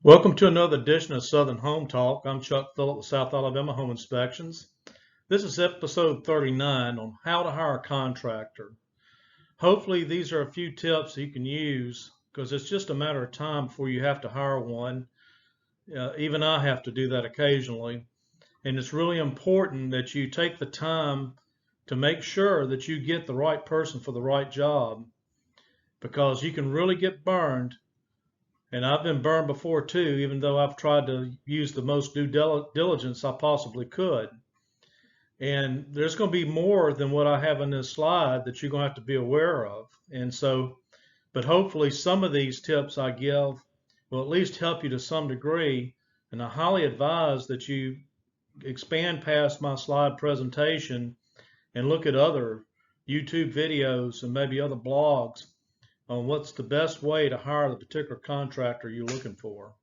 Welcome to another edition of Southern Home Talk. I'm Chuck Phillip with South Alabama Home Inspections. This is episode 39 on how to hire a contractor. Hopefully these are a few tips that you can use because it's just a matter of time before you have to hire one. Even I have to do that occasionally. And it's really important that you take the time to make sure that you get the right person for the right job because you can really get burned. And I've been burned before too, even though I've tried to use the most due diligence I possibly could. And there's going to be more than what I have in this slide that you're going to have to be aware of. And so, but hopefully some of these tips I give will at least help you to some degree. And I highly advise that you expand past my slide presentation and look at other YouTube videos and maybe other blogs on what's the best way to hire the particular contractor you're looking for.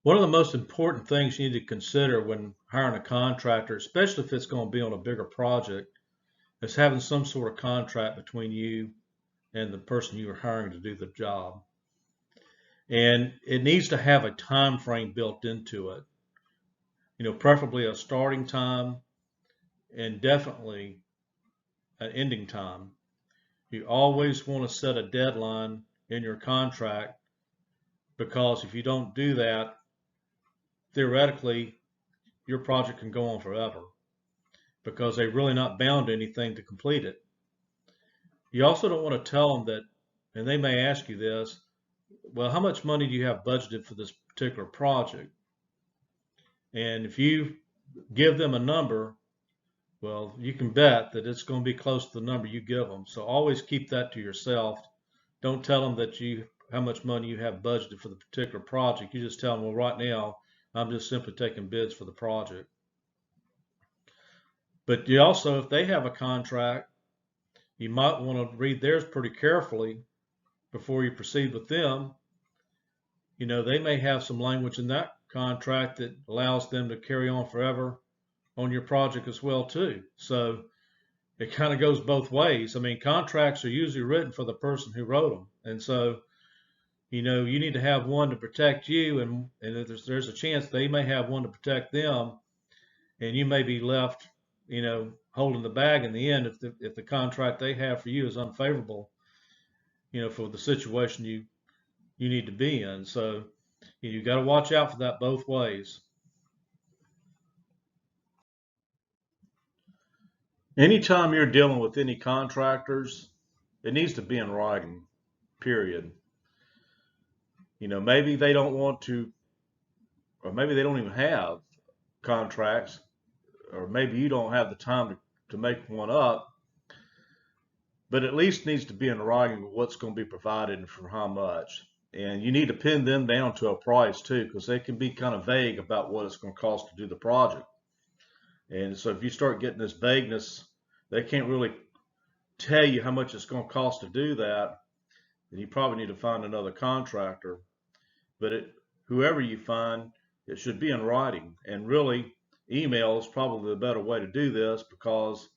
One of the most important things you need to consider when hiring a contractor, especially if it's going to be on a bigger project, is having some sort of contract between you and the person you're hiring to do the job. And it needs to have a time frame built into it. Preferably a starting time and definitely an ending time. You always want to set a deadline in your contract because if you don't do that, theoretically, your project can go on forever because they're really not bound to anything to complete it. You also don't want to tell them that, and they may ask you this, well, how much money do you have budgeted for this particular project? And if you give them a number, well, you can bet that it's going to be close to the number you give them. So always keep that to yourself. Don't tell them that how much money you have budgeted for the particular project. You just tell them, well, right now, I'm just simply taking bids for the project. But you also, if they have a contract, you might want to read theirs pretty carefully before you proceed with them. They may have some language in that contract that allows them to carry on forever on your project as well too. So it kind of goes both ways. I mean, contracts are usually written for the person who wrote them. And so, you need to have one to protect you, and there's a chance they may have one to protect them, and you may be left, holding the bag in the end if the contract they have for you is unfavorable, for the situation you need to be in. So you got to watch out for that both ways. Anytime you're dealing with any contractors, it needs to be in writing, period. Maybe they don't want to, or maybe they don't even have contracts, or maybe you don't have the time to make one up, but at least needs to be in writing what's going to be provided and for how much. And you need to pin them down to a price too, because they can be kind of vague about what it's going to cost to do the project. And so if you start getting this vagueness, they can't really tell you how much it's going to cost to do that, then you probably need to find another contractor. But whoever you find, it should be in writing. And really, email is probably the better way to do this because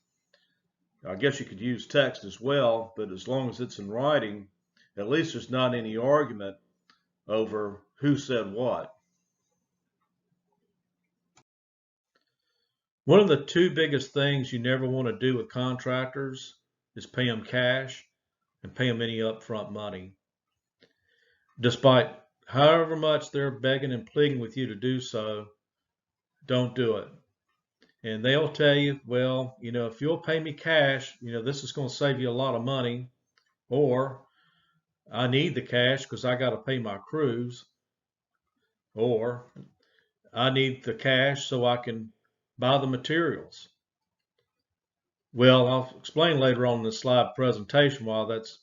I guess you could use text as well, but as long as it's in writing, at least there's not any argument over who said what. One of the two biggest things you never want to do with contractors is pay them cash and pay them any upfront money. Despite however much they're begging and pleading with you to do so, don't do it. And they'll tell you, well, if you'll pay me cash, this is going to save you a lot of money, or I need the cash because I got to pay my crews, or I need the cash so I can buy the materials. Well, I'll explain later on in the slide presentation why it's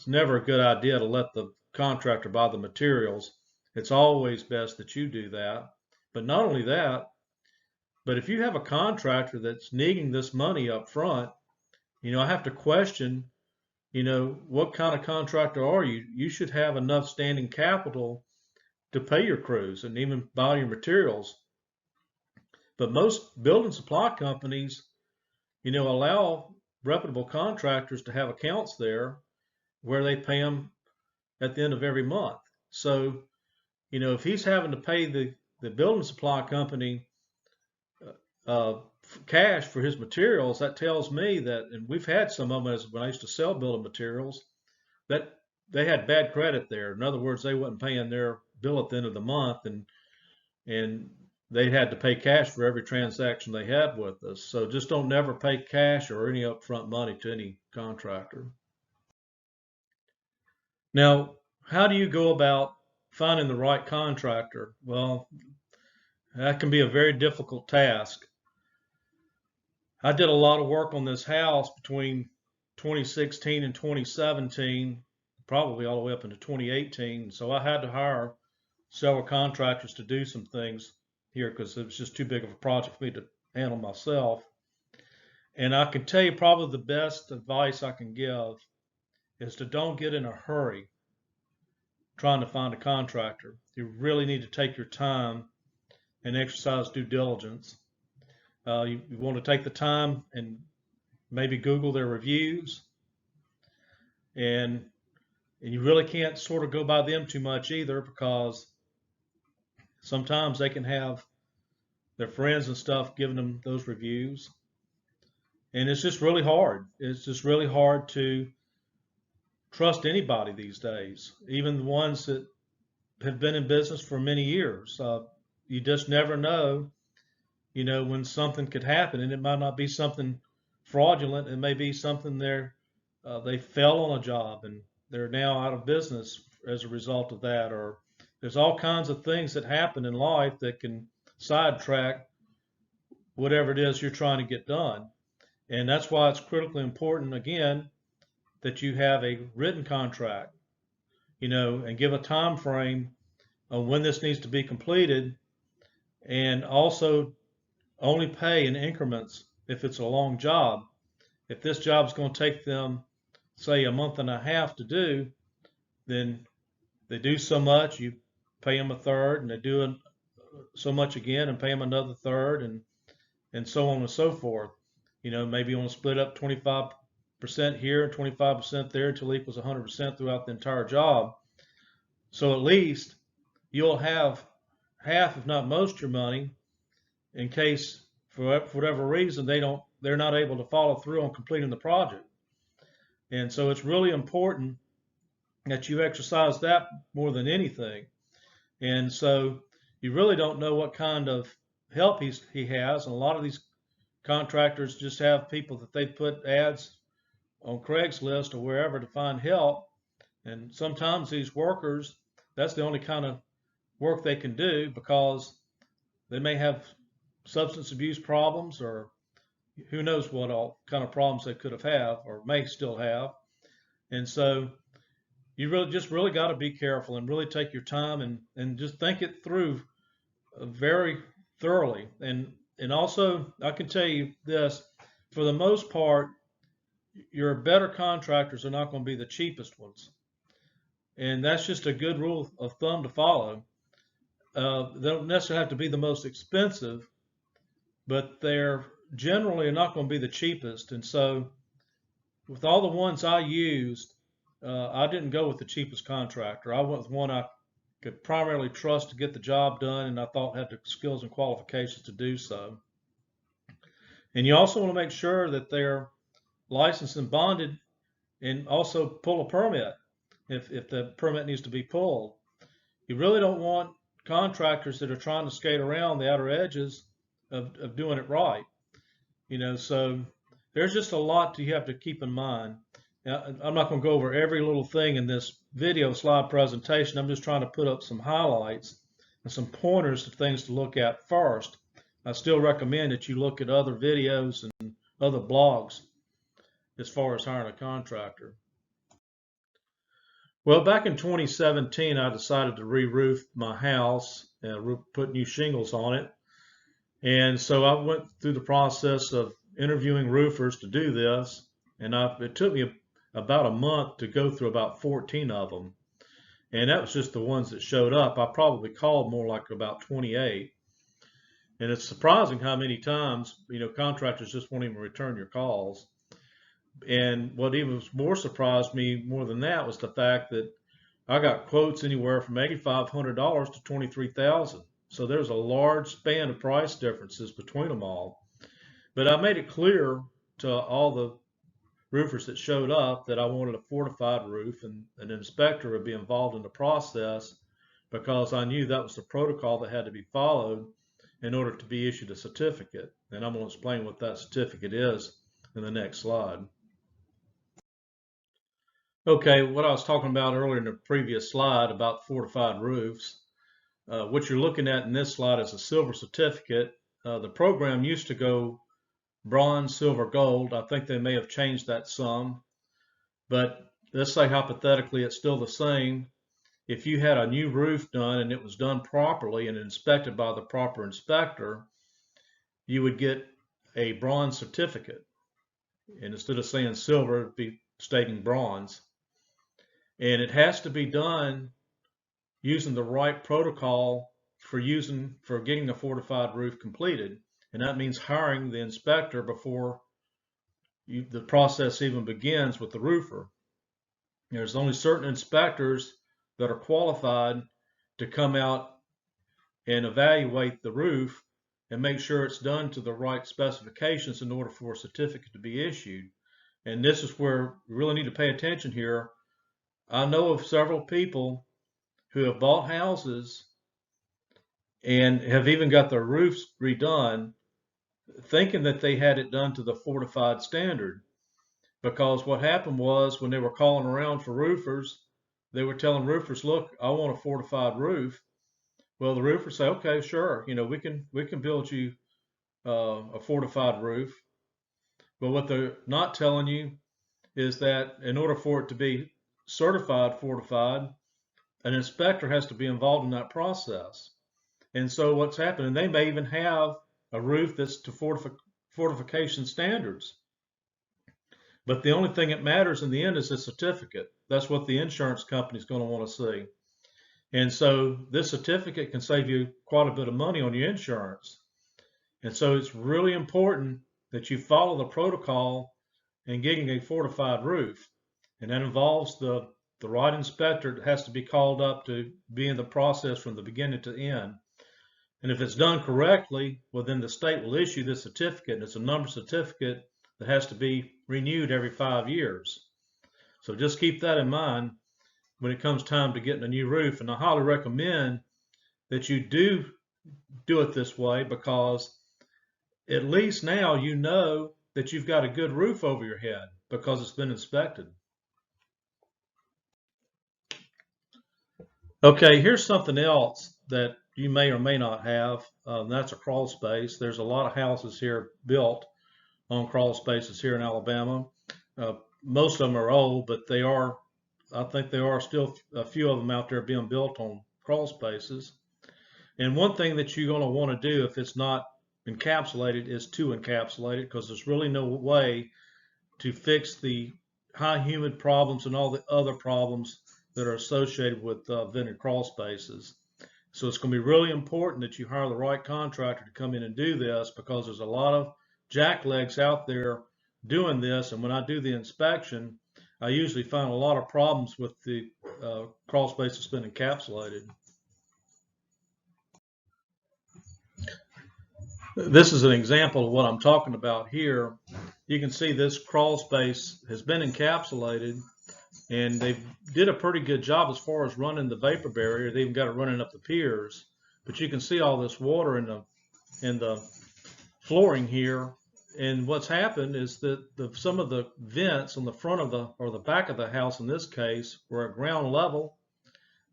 never a good idea to let the contractor buy the materials. It's always best that you do that. But not only that, but if you have a contractor that's needing this money up front, I have to question, what kind of contractor are you? You should have enough standing capital to pay your crews and even buy your materials. But most building supply companies, allow reputable contractors to have accounts there where they pay them at the end of every month. So, if he's having to pay the building supply company cash for his materials, that tells me that, and we've had some of them as when I used to sell building materials, that they had bad credit there. In other words, they wasn't paying their bill at the end of the month, and they had to pay cash for every transaction they had with us. So just don't never pay cash or any upfront money to any contractor. Now, how do you go about finding the right contractor? Well, that can be a very difficult task. I did a lot of work on this house between 2016 and 2017, probably all the way up into 2018. So I had to hire several contractors to do some things here because it was just too big of a project for me to handle myself. And I can tell you probably the best advice I can give is to don't get in a hurry trying to find a contractor. You really need to take your time and exercise due diligence. You want to take the time and maybe Google their reviews, and you really can't sort of go by them too much either, because sometimes they can have their friends and stuff giving them those reviews, and it's just really hard. It's just really hard to trust anybody these days, even the ones that have been in business for many years. You just never know, when something could happen, and it might not be something fraudulent. It may be something they fell on a job and they're now out of business as a result of that, or there's all kinds of things that happen in life that can sidetrack whatever it is you're trying to get done. And that's why it's critically important, again, that you have a written contract, and give a time frame on when this needs to be completed, and also only pay in increments if it's a long job. If this job is going to take them, say, a month and a half to do, then they do so much, you pay them a third, and they do so much again and pay them another third, and so on and so forth. Maybe you want to split up 25% here and 25% there until it equals 100% throughout the entire job. So at least you'll have half, if not most, of your money in case, for whatever reason, they're not able to follow through on completing the project. And so it's really important that you exercise that more than anything. And so you really don't know what kind of help he has. And a lot of these contractors just have people that they put ads on Craigslist or wherever to find help. And sometimes these workers, that's the only kind of work they can do, because they may have substance abuse problems, or who knows what all kind of problems they could have or may still have. And so you really got to be careful and really take your time and just think it through very thoroughly. And also, I can tell you this, for the most part, your better contractors are not going to be the cheapest ones. And that's just a good rule of thumb to follow. They don't necessarily have to be the most expensive, but they're generally not going to be the cheapest. And so with all the ones I used, I didn't go with the cheapest contractor. I went with one I could primarily trust to get the job done, and I thought had the skills and qualifications to do so. And you also want to make sure that they're licensed and bonded, and also pull a permit if the permit needs to be pulled. You really don't want contractors that are trying to skate around the outer edges of doing it right. So there's just a lot you have to keep in mind. Now, I'm not going to go over every little thing in this video slide presentation. I'm just trying to put up some highlights and some pointers to things to look at first. I still recommend that you look at other videos and other blogs as far as hiring a contractor. Well, back in 2017, I decided to re-roof my house and put new shingles on it. And so I went through the process of interviewing roofers to do this, and it took me about a month to go through about 14 of them. And that was just the ones that showed up. I probably called more like about 28. And it's surprising how many times, contractors just won't even return your calls. And what even more surprised me more than that was the fact that I got quotes anywhere from $8,500 to $23,000. So there's a large span of price differences between them all. But I made it clear to all the roofers that showed up that I wanted a fortified roof, and an inspector would be involved in the process because I knew that was the protocol that had to be followed in order to be issued a certificate. And I'm going to explain what that certificate is in the next slide. Okay, what I was talking about earlier in the previous slide about fortified roofs, what you're looking at in this slide is a silver certificate. The program used to go bronze, silver, gold. I think they may have changed that some, but let's say hypothetically it's still the same. If you had a new roof done and it was done properly and inspected by the proper inspector, you would get a bronze certificate. And instead of saying silver, it'd be stating bronze. And it has to be done using the right protocol for getting a fortified roof completed. And that means hiring the inspector before the process even begins with the roofer. There's only certain inspectors that are qualified to come out and evaluate the roof and make sure it's done to the right specifications in order for a certificate to be issued. And this is where we really need to pay attention here. I know of several people who have bought houses and have even got their roofs redone thinking that they had it done to the fortified standard. Because what happened was when they were calling around for roofers, they were telling roofers, look, I want a fortified roof. Well, the roofers say, okay, sure, we can build you a fortified roof. But what they're not telling you is that in order for it to be certified fortified, an inspector has to be involved in that process. And so what's happening, they may even have a roof that's to fortification standards. But the only thing that matters in the end is the certificate. That's what the insurance company is going to want to see. And so this certificate can save you quite a bit of money on your insurance. And so it's really important that you follow the protocol in getting a fortified roof. And that involves the right inspector that has to be called up to be in the process from the beginning to end. And if it's done correctly, well, then the state will issue this certificate. And it's a number certificate that has to be renewed every 5 years. So just keep that in mind when it comes time to getting a new roof. And I highly recommend that you do it this way, because at least now you know that you've got a good roof over your head because it's been inspected. Okay, here's something else that you may or may not have. That's a crawl space. There's a lot of houses here built on crawl spaces here in Alabama. Most of them are old, but I think there are still a few of them out there being built on crawl spaces. And one thing that you're going to want to do if it's not encapsulated is to encapsulate it, because there's really no way to fix the high humid problems and all the other problems that are associated with vented crawl spaces. So it's going to be really important that you hire the right contractor to come in and do this, because there's a lot of jacklegs out there doing this. And when I do the inspection, I usually find a lot of problems with the crawl space that's been encapsulated. This is an example of what I'm talking about here. You can see this crawl space has been encapsulated, and they did a pretty good job as far as running the vapor barrier. They even got it running up the piers, but you can see all this water in the flooring here. And what's happened is that some of the vents on the front of the back of the house in this case were at ground level,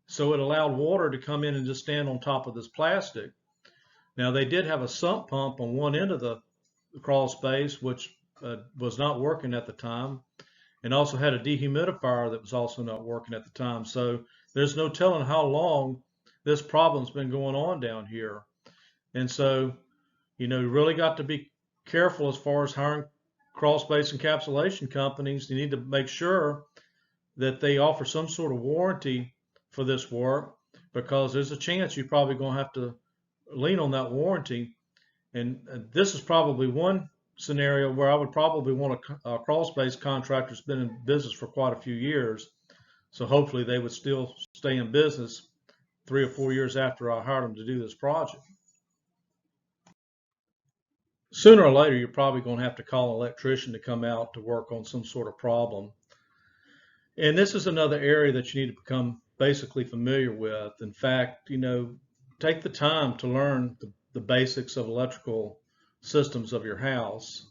so it allowed water to come in and just stand on top of this plastic. Now they did have a sump pump on one end of the crawl space, which was not working at the time, and also had a dehumidifier that was also not working at the time. So there's no telling how long this problem's been going on down here. And so, you really got to be careful as far as hiring crawl space encapsulation companies. You need to make sure that they offer some sort of warranty for this work, because there's a chance you're probably going to have to lean on that warranty. And this is probably one scenario where I would probably want a crawl space contractor who's been in business for quite a few years. So hopefully they would still stay in business 3 or 4 years after I hired them to do this project. Sooner or later, you're probably going to have to call an electrician to come out to work on some sort of problem. And this is another area that you need to become basically familiar with. In fact, take the time to learn the basics of electrical systems of your house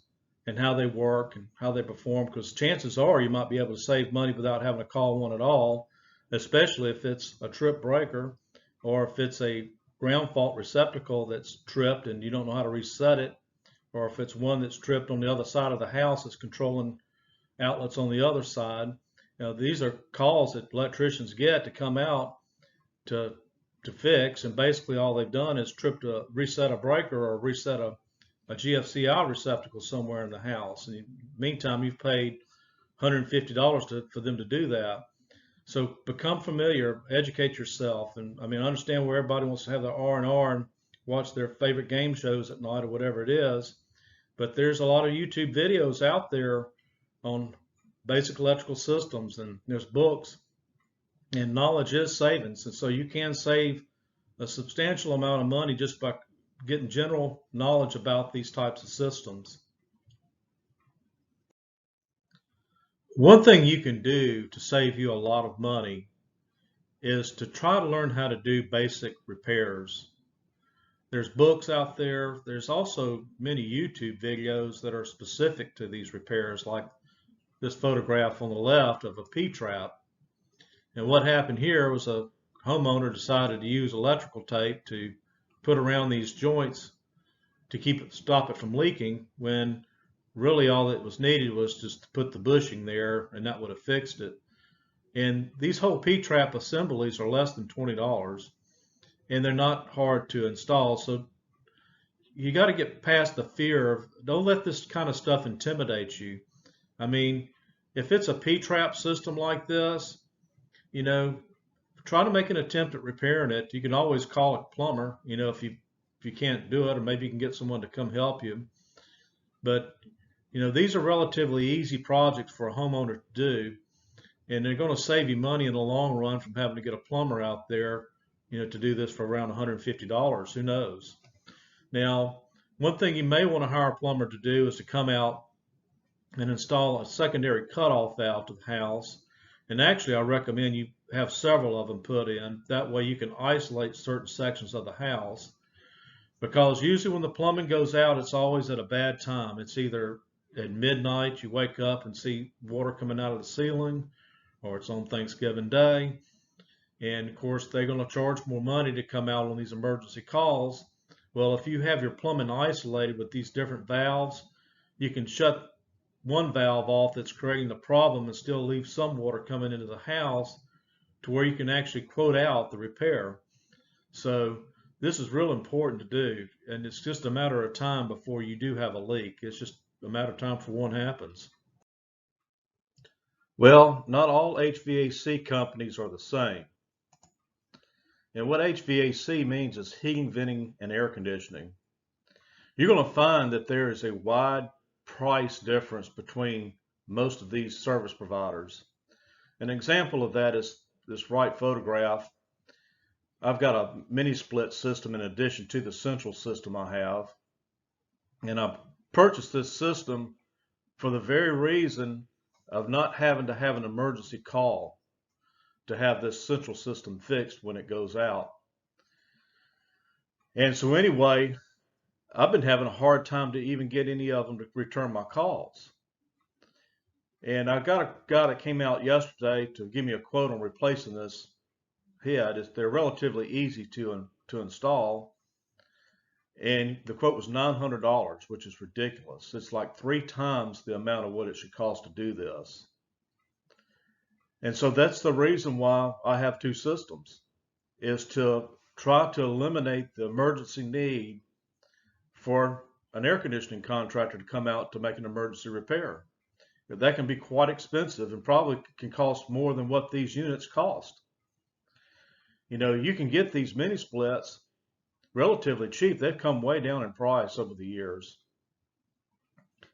and how they work and how they perform, because chances are you might be able to save money without having to call one at all, especially if it's a trip breaker or if it's a ground fault receptacle that's tripped and you don't know how to reset it, or if it's one that's tripped on the other side of the house that's controlling outlets on the other side. These are calls that electricians get to come out to fix, and basically all they've done is reset a breaker or reset a GFCI receptacle somewhere in the house. And in the meantime, you've paid $150 for them to do that. So become familiar, educate yourself, and I understand where everybody wants to have their R&R and watch their favorite game shows at night or whatever it is. But there's a lot of YouTube videos out there on basic electrical systems, and there's books, and knowledge is savings. And so you can save a substantial amount of money just by getting general knowledge about these types of systems. One thing you can do to save you a lot of money is to try to learn how to do basic repairs. There's books out there. There's also many YouTube videos that are specific to these repairs, like this photograph on the left of a P-trap. And what happened here was a homeowner decided to use electrical tape to put around these joints to stop it from leaking, when really all that was needed was just to put the bushing there, and that would have fixed it. And these whole P-trap assemblies are less than $20, and they're not hard to install. So you got to get past the fear of, don't let this kind of stuff intimidate you. If it's a P-trap system like this, try to make an attempt at repairing it. You can always call a plumber, if you can't do it, or maybe you can get someone to come help you. But, these are relatively easy projects for a homeowner to do, and they're going to save you money in the long run from having to get a plumber out there, to do this for around $150. Who knows? Now, one thing you may want to hire a plumber to do is to come out and install a secondary cutoff valve to the house. And actually, I recommend you have several of them put in. That way you can isolate certain sections of the house. Because usually when the plumbing goes out, it's always at a bad time. It's either at midnight, you wake up and see water coming out of the ceiling, or it's on Thanksgiving Day. And of course, they're going to charge more money to come out on these emergency calls. Well, if you have your plumbing isolated with these different valves, you can shut one valve off that's creating the problem and still leave some water coming into the house to where you can actually quote out the repair. So this is real important to do, and it's just a matter of time before you do have a leak. It's just a matter of time before one happens. Well, not all HVAC companies are the same. And what HVAC means is heating, venting, and air conditioning. You're going to find that there is a wide price difference between most of these service providers. An example of that is this right photograph. I've got a mini split system in addition to the central system I have. And I purchased this system for the very reason of not having to have an emergency call to have this central system fixed when it goes out. And so anyway, I've been having a hard time to even get any of them to return my calls. And I got a guy that came out yesterday to give me a quote on replacing this head. They're relatively easy to install. And the quote was $900, which is ridiculous. It's like 3 times the amount of what it should cost to do this. And so that's the reason why I have 2 systems, is to try to eliminate the emergency need for an air conditioning contractor to come out to make an emergency repair. That can be quite expensive and probably can cost more than what these units cost. You can get these mini splits relatively cheap. They've come way down in price over the years.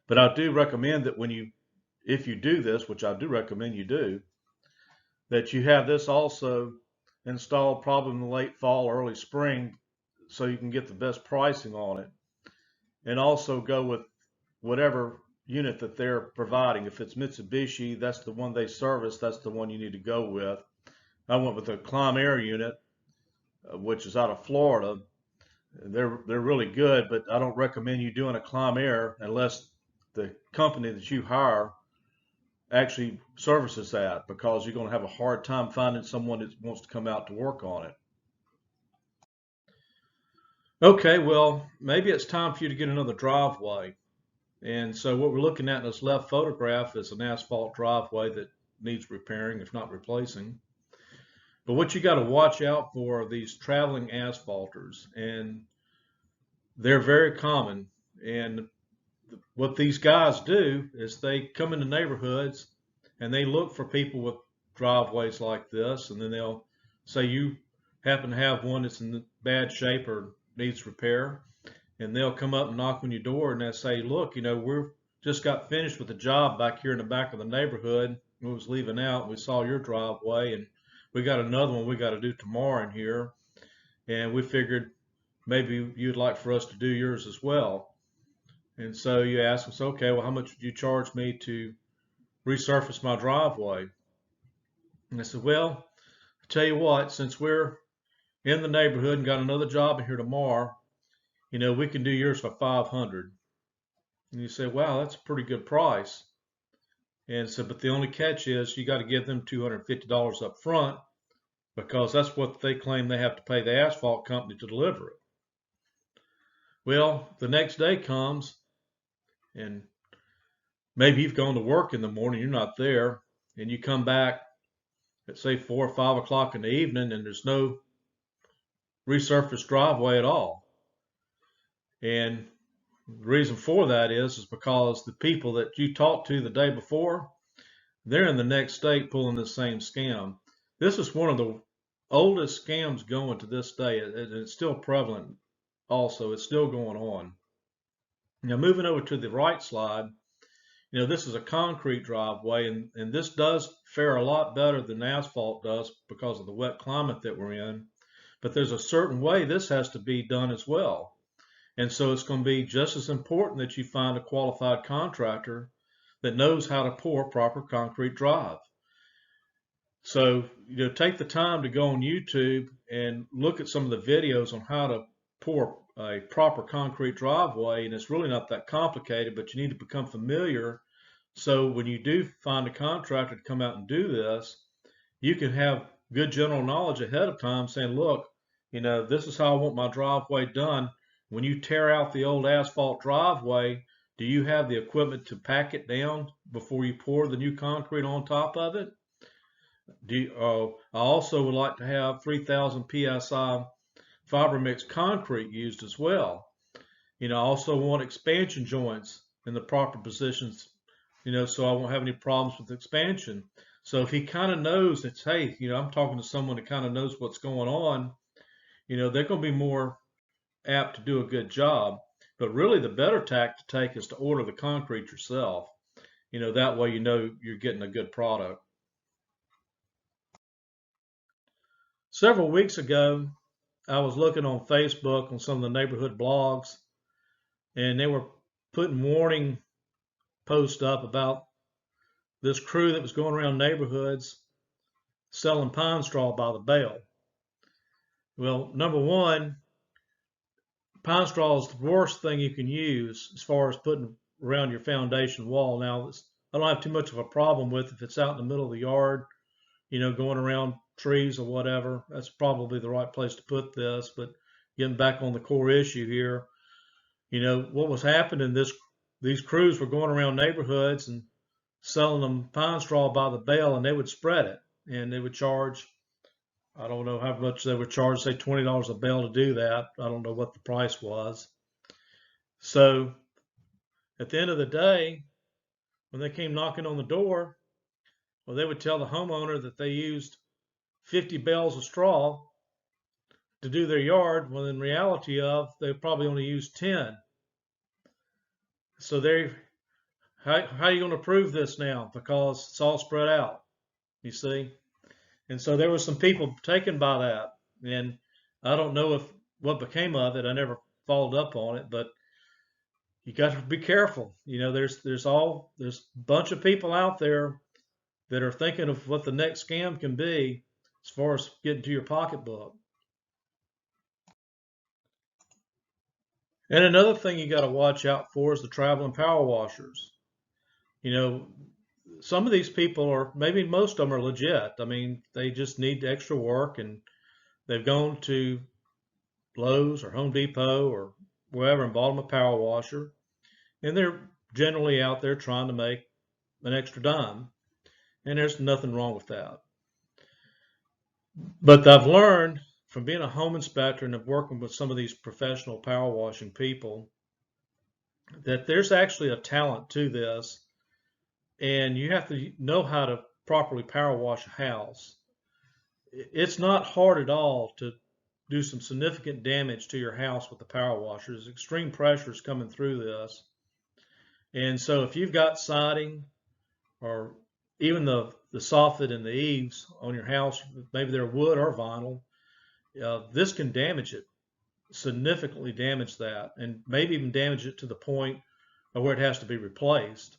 But I do recommend that if you do this, which I do recommend you do, that you have this also installed probably in the late fall, early spring, so you can get the best pricing on it. And also go with whatever unit that they're providing. If it's Mitsubishi, that's the one they service, that's the one you need to go with. I went with a Climb Air unit, which is out of Florida. They're really good, but I don't recommend you doing a Climb Air unless the company that you hire actually services that, because you're going to have a hard time finding someone that wants to come out to work on it. Okay, well, maybe it's time for you to get another driveway. And so what we're looking at in this left photograph is an asphalt driveway that needs repairing, if not replacing. But what you got to watch out for are these traveling asphalters, and they're very common. And what these guys do is they come into neighborhoods and they look for people with driveways like this, and then they'll say you happen to have one that's in bad shape or needs repair, and they'll come up and knock on your door and they'll say, look, we're just got finished with the job back here in the back of the neighborhood. We was leaving out, we saw your driveway, and we got another one we got to do tomorrow in here, and we figured maybe you'd like for us to do yours as well. And so you ask us, okay, well, how much would you charge me to resurface my driveway? And I said, well, I tell you what, since we're in the neighborhood and got another job in here tomorrow, we can do yours for $500. And you say, wow, that's a pretty good price. And so, but the only catch is you got to give them $250 up front, because that's what they claim they have to pay the asphalt company to deliver it. Well, the next day comes, and maybe you've gone to work in the morning, you're not there, and you come back at say 4 or 5 o'clock in the evening, and there's no resurfaced driveway at all. And the reason for that is because the people that you talked to the day before, they're in the next state pulling the same scam. This is one of the oldest scams going to this day. It's still prevalent also. It's still going on. Now, moving over to the right slide, this is a concrete driveway, and this does fare a lot better than asphalt does because of the wet climate that we're in. But there's a certain way this has to be done as well. And so it's going to be just as important that you find a qualified contractor that knows how to pour proper concrete drive. So, take the time to go on YouTube and look at some of the videos on how to pour a proper concrete driveway. And it's really not that complicated, but you need to become familiar. So when you do find a contractor to come out and do this, you can have good general knowledge ahead of time saying, look, this is how I want my driveway done. When you tear out the old asphalt driveway, do you have the equipment to pack it down before you pour the new concrete on top of it? I also would like to have 3,000 PSI fiber mix concrete used as well. I also want expansion joints in the proper positions, so I won't have any problems with expansion. So if he kind of knows that, hey, I'm talking to someone that kind of knows what's going on, they're going to be more apt to do a good job. But really the better tack to take is to order the concrete yourself. That way you're getting a good product. Several weeks ago, I was looking on Facebook on some of the neighborhood blogs, and they were putting warning posts up about this crew that was going around neighborhoods selling pine straw by the bale. Well, number one, pine straw is the worst thing you can use as far as putting around your foundation wall. Now, I don't have too much of a problem with if it's out in the middle of the yard, going around trees or whatever. That's probably the right place to put this. But getting back on the core issue here, what was happening, these crews were going around neighborhoods and selling them pine straw by the bale, and they would spread it, and they would charge, I don't know how much they would charge, say $20 a bale to do that. I don't know what the price was. So at the end of the day, when they came knocking on the door, well, they would tell the homeowner that they used 50 bales of straw to do their yard, when in reality they probably only used 10. So how are you going to prove this now? Because it's all spread out, you see? And so there was some people taken by that, and I don't know if what became of it. I never followed up on it, but you got to be careful. There's a bunch of people out there that are thinking of what the next scam can be as far as getting to your pocketbook. And another thing you got to watch out for is the traveling power washers. You know, some of these people are, maybe most of them are legit. I mean, they just need extra work and they've gone to Lowe's or Home Depot or wherever and bought them a power washer. And they're generally out there trying to make an extra dime. And there's nothing wrong with that. But I've learned from being a home inspector and of working with some of these professional power washing people that there's actually a talent to this, and you have to know how to properly power wash a house. It's not hard at all to do some significant damage to your house with the power washer. There's extreme pressures coming through this. And so if you've got siding or even the soffit and the eaves on your house, maybe they're wood or vinyl, this can damage it, significantly damage that, and maybe even damage it to the point of where it has to be replaced.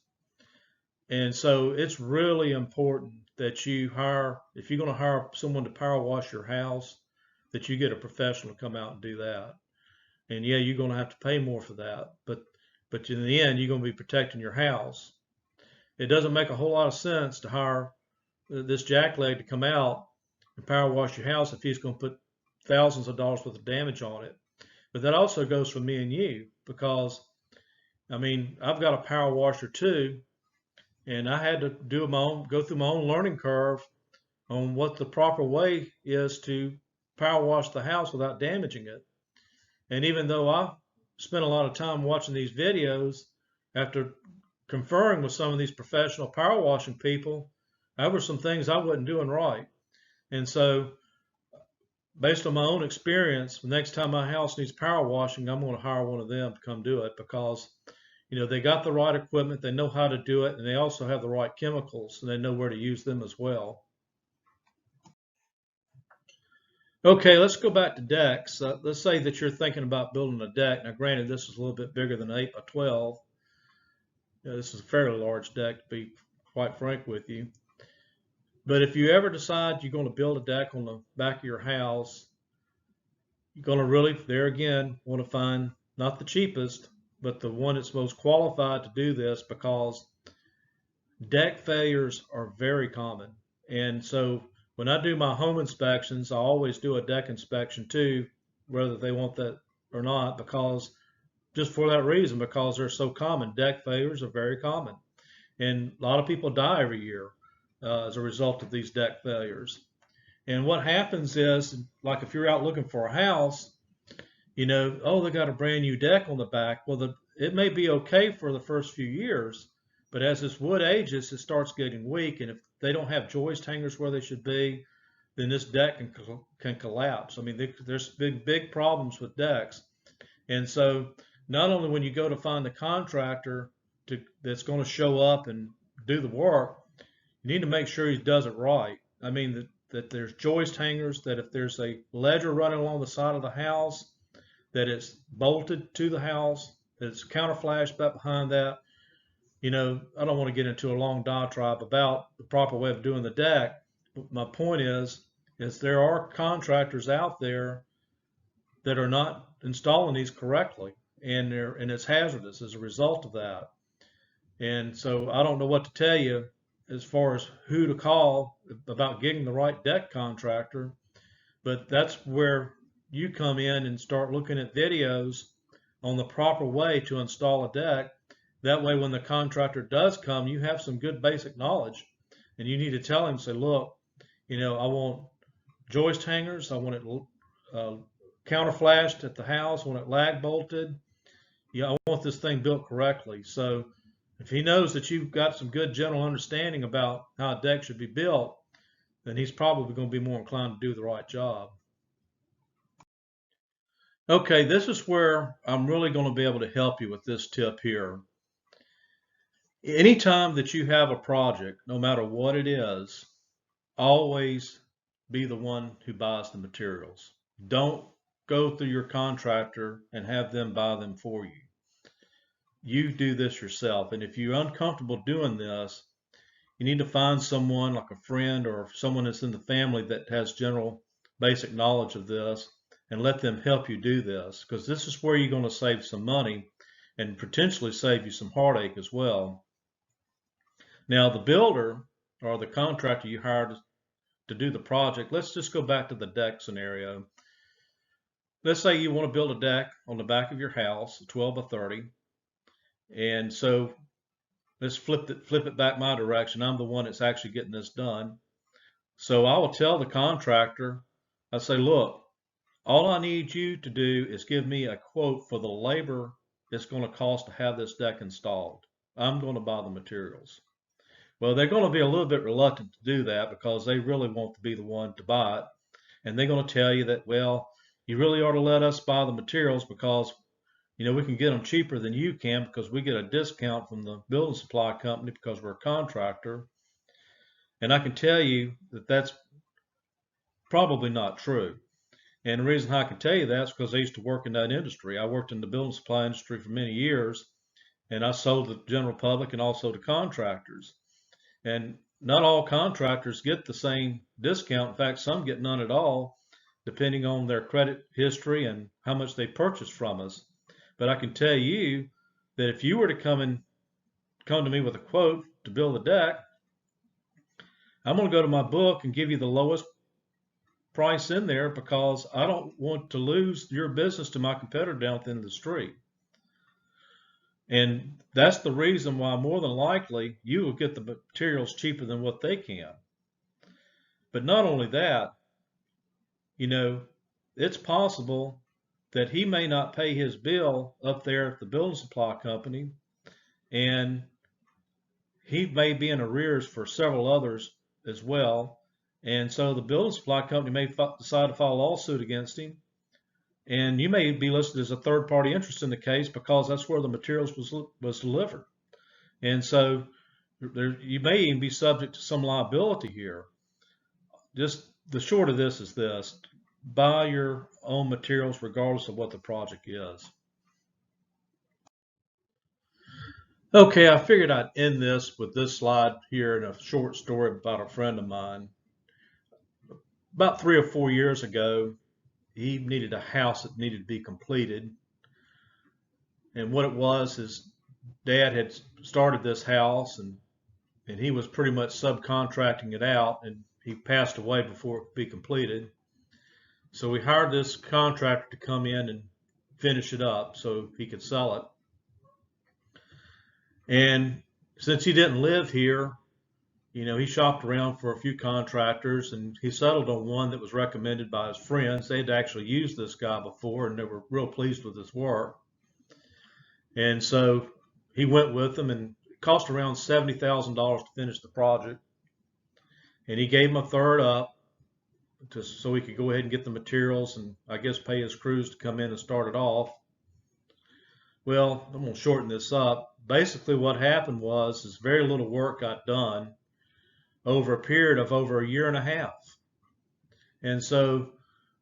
And so it's really important that you hire, if you're going to hire someone to power wash your house, that you get a professional to come out and do that. And yeah, you're going to have to pay more for that, but in the end, you're going to be protecting your house. It doesn't make a whole lot of sense to hire this jackleg to come out and power wash your house if he's going to put thousands of dollars worth of damage on it. But that also goes for me and you, because I mean, I've got a power washer too, and I had to go through my own learning curve on what the proper way is to power wash the house without damaging it. And even though I spent a lot of time watching these videos, after conferring with some of these professional power washing people, there were some things I wasn't doing right. And so based on my own experience, the next time my house needs power washing, I'm going to hire one of them to come do it, because they got the right equipment, they know how to do it, and they also have the right chemicals, and they know where to use them as well. Okay, let's go back to decks. Let's say that you're thinking about building a deck. Now, granted, this is a little bit bigger than 8 by 12. This is a fairly large deck, to be quite frank with you. But if you ever decide you're going to build a deck on the back of your house, you're going to really, there again, want to find not the cheapest, but the one that's most qualified to do this, because deck failures are very common. And so when I do my home inspections, I always do a deck inspection too, whether they want that or not, because just for that reason, because they're so common. Deck failures are very common. And a lot of people die every year as a result of these deck failures. And what happens is, like if you're out looking for a house, oh, they got a brand new deck on the back. Well, it may be okay for the first few years, but as this wood ages, it starts getting weak. And if they don't have joist hangers where they should be, then this deck can collapse. I mean, there's been big problems with decks. And so not only when you go to find the contractor that's going to show up and do the work, you need to make sure he does it right. I mean, that there's joist hangers, that if there's a ledger running along the side of the house, that it's bolted to the house, that it's counterflashed back behind that. I don't want to get into a long diatribe about the proper way of doing the deck, but my point is there are contractors out there that are not installing these correctly, and it's hazardous as a result of that. And so I don't know what to tell you as far as who to call about getting the right deck contractor, but that's where you come in and start looking at videos on the proper way to install a deck. That way, when the contractor does come, you have some good basic knowledge, and you need to tell him, say, look, I want joist hangers, I want it counterflashed at the house, I want it lag bolted. I want this thing built correctly. So if he knows that you've got some good general understanding about how a deck should be built, then he's probably going to be more inclined to do the right job. Okay, this is where I'm really going to be able to help you with this tip here. Anytime that you have a project, no matter what it is, always be the one who buys the materials. Don't go through your contractor and have them buy them for you. You do this yourself. And if you're uncomfortable doing this, you need to find someone like a friend or someone that's in the family that has general basic knowledge of this and let them help you do this, because this is where you're going to save some money and potentially save you some heartache as well. Now, the builder or the contractor you hired to do the project, let's just go back to the deck scenario. Let's say you want to build a deck on the back of your house, 12 by 30. And so let's flip it back my direction. I'm the one that's actually getting this done. So I will tell the contractor, I say, look, all I need you to do is give me a quote for the labor it's going to cost to have this deck installed. I'm going to buy the materials. Well, they're going to be a little bit reluctant to do that because they really want to be the one to buy it. And they're going to tell you that, well, you really ought to let us buy the materials because, you know, we can get them cheaper than you can because we get a discount from the building supply company because we're a contractor. And I can tell you that that's probably not true. And the reason I can tell you that is because I used to work in that industry. I worked in the building supply industry for many years, and I sold to the general public and also to contractors. And not all contractors get the same discount. In fact, some get none at all, depending on their credit history and how much they purchased from us. But I can tell you that if you were to come to me with a quote to build a deck, I'm going to go to my book and give you the lowest price in there because I don't want to lose your business to my competitor down at the end of the street. And that's the reason why more than likely you will get the materials cheaper than what they can. But not only that, you know, it's possible that he may not pay his bill up there at the building supply company, and he may be in arrears for several others as well. And so the building supply company may decide to file a lawsuit against him. And you may be listed as a third party interest in the case because that's where the materials was delivered. And so you may even be subject to some liability here. Just the short of this is this: buy your own materials regardless of what the project is. Okay, I figured I'd end this with this slide here in a short story about a friend of mine. About 3 or 4 years ago, he needed a house that needed to be completed. And what it was, his dad had started this house and he was pretty much subcontracting it out, and he passed away before it could be completed. So we hired this contractor to come in and finish it up so he could sell it. And since he didn't live here, you know, he shopped around for a few contractors and he settled on one that was recommended by his friends. They had actually used this guy before and they were real pleased with his work. And so he went with them, and it cost around $70,000 to finish the project. And he gave him a third up so he could go ahead and get the materials and I guess pay his crews to come in and start it off. Well, I'm going to shorten this up. Basically what happened was is very little work got done over a period of over a year and a half. And so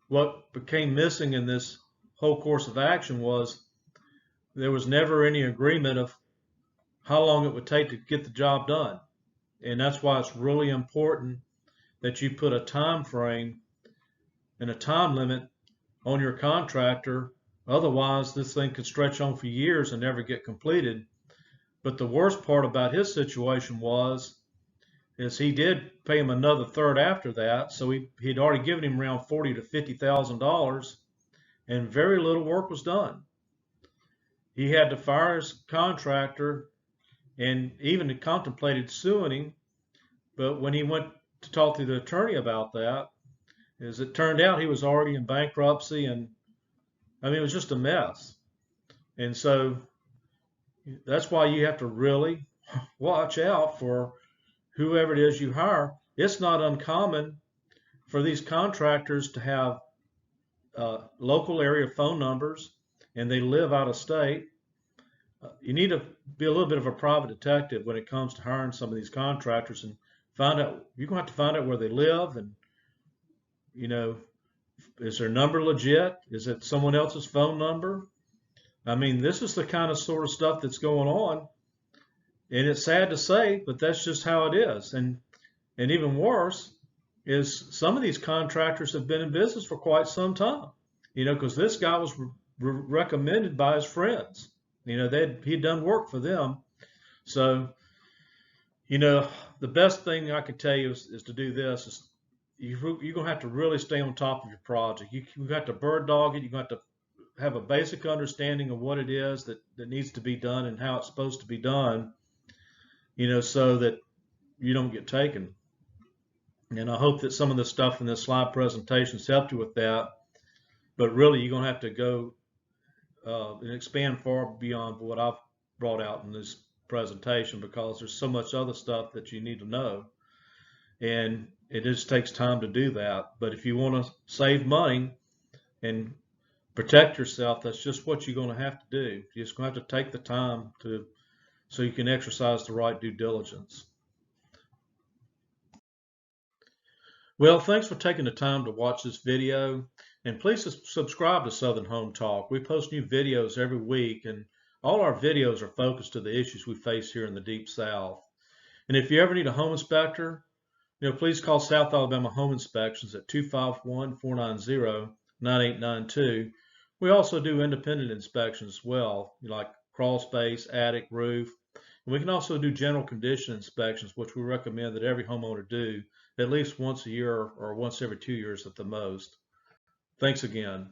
what became missing in this whole course of action was there was never any agreement of how long it would take to get the job done. And that's why it's really important that you put a time frame and a time limit on your contractor. Otherwise, this thing could stretch on for years and never get completed. But the worst part about his situation is he did pay him another third after that. So he'd already given him around $40,000 to $50,000, and very little work was done. He had to fire his contractor and even contemplated suing him. But when he went to talk to the attorney about that, as it turned out, he was already in bankruptcy, and I mean, it was just a mess. And so that's why you have to really watch out for whoever it is you hire. It's not uncommon for these contractors to have local area phone numbers and they live out of state. You need to be a little bit of a private detective when it comes to hiring some of these contractors and find out. You're going to have to find out where they live and you know, is their number legit? Is it someone else's phone number? I mean, this is the kind of sort of stuff that's going on, and it's sad to say, but that's just how it is. And even worse is some of these contractors have been in business for quite some time, because this guy was recommended by his friends. He'd done work for them. So, the best thing I could tell you is to do this. You're going to have to really stay on top of your project. You've got to bird dog it. You've got to have a basic understanding of what it is that needs to be done and how it's supposed to be done, so that you don't get taken. And I hope that some of the stuff in this slide presentation has helped you with that. But really, you're going to have to go and expand far beyond what I've brought out in this presentation, because there's so much other stuff that you need to know. And it just takes time to do that. But if you want to save money and protect yourself, that's just what you're going to have to do. You're just going to have to take the time so you can exercise the right due diligence. Well, thanks for taking the time to watch this video, and please subscribe to Southern Home Talk. We post new videos every week, and all our videos are focused to the issues we face here in the Deep South. And if you ever need a home inspector, please call South Alabama Home Inspections at 251-490-9892. We also do independent inspections as well, like crawl space, attic, roof. And we can also do general condition inspections, which we recommend that every homeowner do at least once a year or once every 2 years at the most. Thanks again.